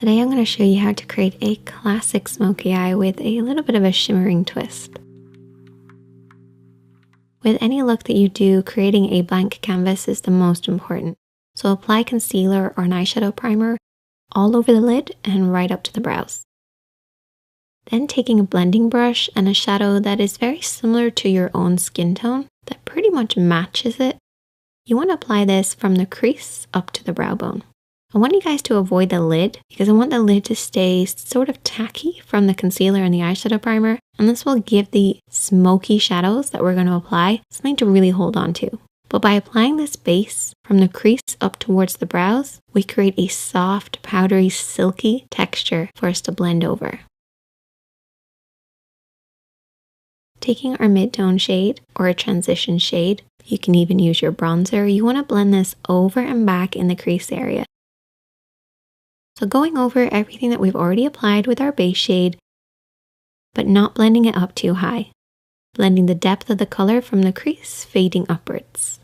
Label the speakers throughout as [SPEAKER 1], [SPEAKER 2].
[SPEAKER 1] Today I'm going to show you how to create a classic smoky eye with a little bit of a shimmering twist. With any look that you do, creating a blank canvas is the most important. So apply concealer or an eyeshadow primer all over the lid and right up to the brows. Then taking a blending brush and a shadow that is very similar to your own skin tone, that pretty much matches it, you want to apply this from the crease up to the brow bone. I want you guys to avoid the lid because I want the lid to stay sort of tacky from the concealer and the eyeshadow primer, and this will give the smoky shadows that we're going to apply something to really hold on to. But by applying this base from the crease up towards the brows, we create a soft, powdery, silky texture for us to blend over. Taking our mid-tone shade or a transition shade, you can even use your bronzer, you want to blend this over and back in the crease area. So going over everything that we've already applied with our base shade, but not blending it up too high. Blending the depth of the color from the crease, fading upwards.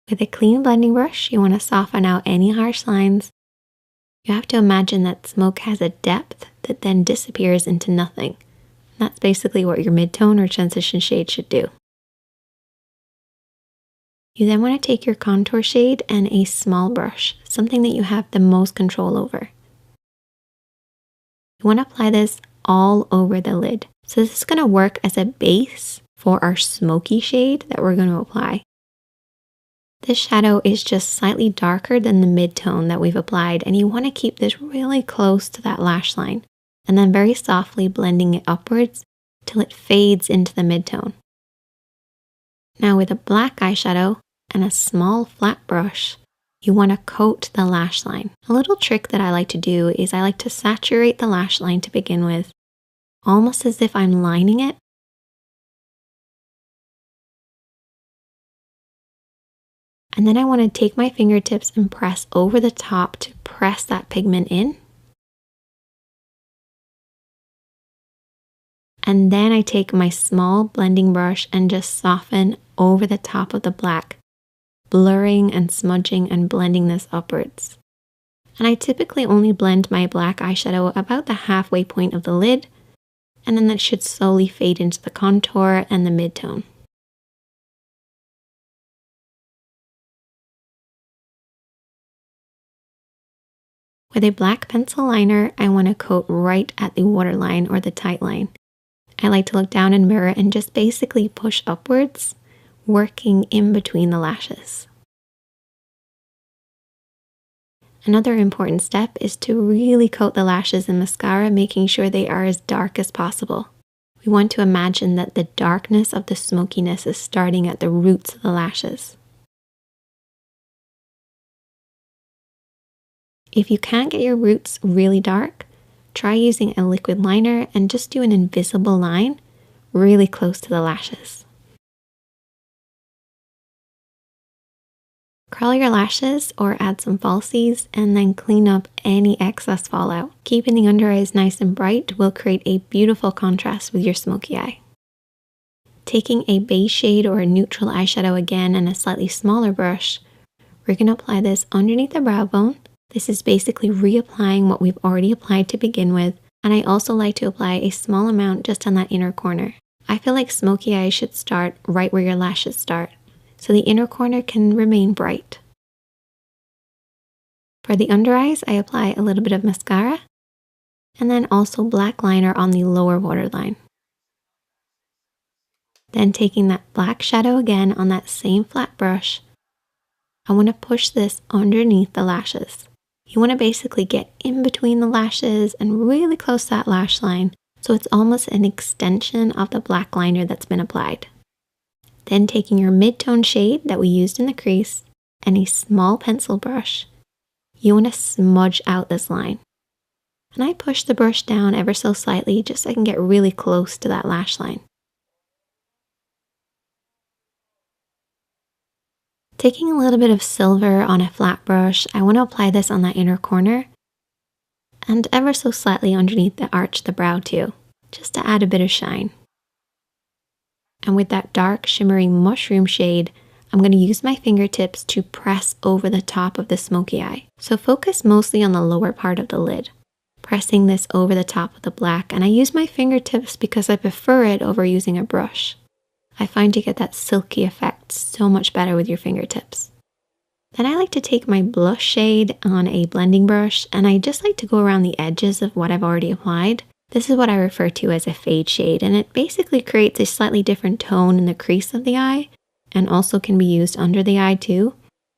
[SPEAKER 1] With a clean blending brush, you want to soften out any harsh lines. You have to imagine that smoke has a depth that then disappears into nothing. That's basically what your mid-tone or transition shade should do. You then want to take your contour shade and a small brush, something that you have the most control over. You want to apply this all over the lid. So this is going to work as a base for our smoky shade that we're going to apply. This shadow is just slightly darker than the mid-tone that we've applied, and you want to keep this really close to that lash line, and then very softly blending it upwards till it fades into the mid-tone. Now with a black eyeshadow and a small flat brush, you want to coat the lash line. A little trick that I like to do is I like to saturate the lash line to begin with, almost as if I'm lining it. And then I want to take my fingertips and press over the top to press that pigment in. And then I take my small blending brush and just soften over the top of the black, blurring and smudging and blending this upwards. And I typically only blend my black eyeshadow about the halfway point of the lid, and then that should slowly fade into the contour and the mid-tone. With a black pencil liner, I want to coat right at the waterline or the tight line. I like to look down in mirror and just basically push upwards, working in between the lashes. Another important step is to really coat the lashes in mascara, making sure they are as dark as possible. We want to imagine that the darkness of the smokiness is starting at the roots of the lashes. If you can't get your roots really dark, try using a liquid liner and just do an invisible line really close to the lashes. Curl your lashes or add some falsies and then clean up any excess fallout. Keeping the under eyes nice and bright will create a beautiful contrast with your smoky eye. Taking a base shade or a neutral eyeshadow again and a slightly smaller brush, we're going to apply this underneath the brow bone. This is basically reapplying what we've already applied to begin with, and I also like to apply a small amount just on that inner corner. I feel like smoky eyes should start right where your lashes start, so the inner corner can remain bright. For the under eyes, I apply a little bit of mascara, and then also black liner on the lower waterline. Then taking that black shadow again on that same flat brush, I want to push this underneath the lashes. You want to basically get in between the lashes and really close to that lash line, so it's almost an extension of the black liner that's been applied. Then taking your mid-tone shade that we used in the crease and a small pencil brush, you want to smudge out this line. And I push the brush down ever so slightly just so I can get really close to that lash line. Taking a little bit of silver on a flat brush, I want to apply this on that inner corner and ever so slightly underneath the arch of the brow too, just to add a bit of shine. And with that dark shimmering mushroom shade, I'm going to use my fingertips to press over the top of the smoky eye. So focus mostly on the lower part of the lid, pressing this over the top of the black. And I use my fingertips because I prefer it over using a brush. I find you get that silky effect so much better with your fingertips. Then I like to take my blush shade on a blending brush, and I just like to go around the edges of what I've already applied. This is what I refer to as a fade shade, and it basically creates a slightly different tone in the crease of the eye, and also can be used under the eye too.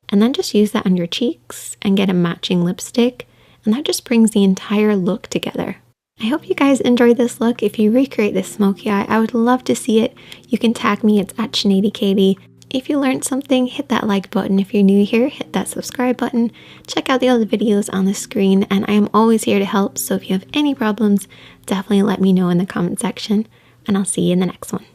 [SPEAKER 1] And then just use that on your cheeks and get a matching lipstick, and that just brings the entire look together. I hope you guys enjoyed this look. If you recreate this smoky eye, I would love to see it. You can tag me, it's at ShanadyKatie. If you learned something, hit that like button. If you're new here, hit that subscribe button. Check out the other videos on the screen, and I am always here to help. So if you have any problems, definitely let me know in the comment section, and I'll see you in the next one.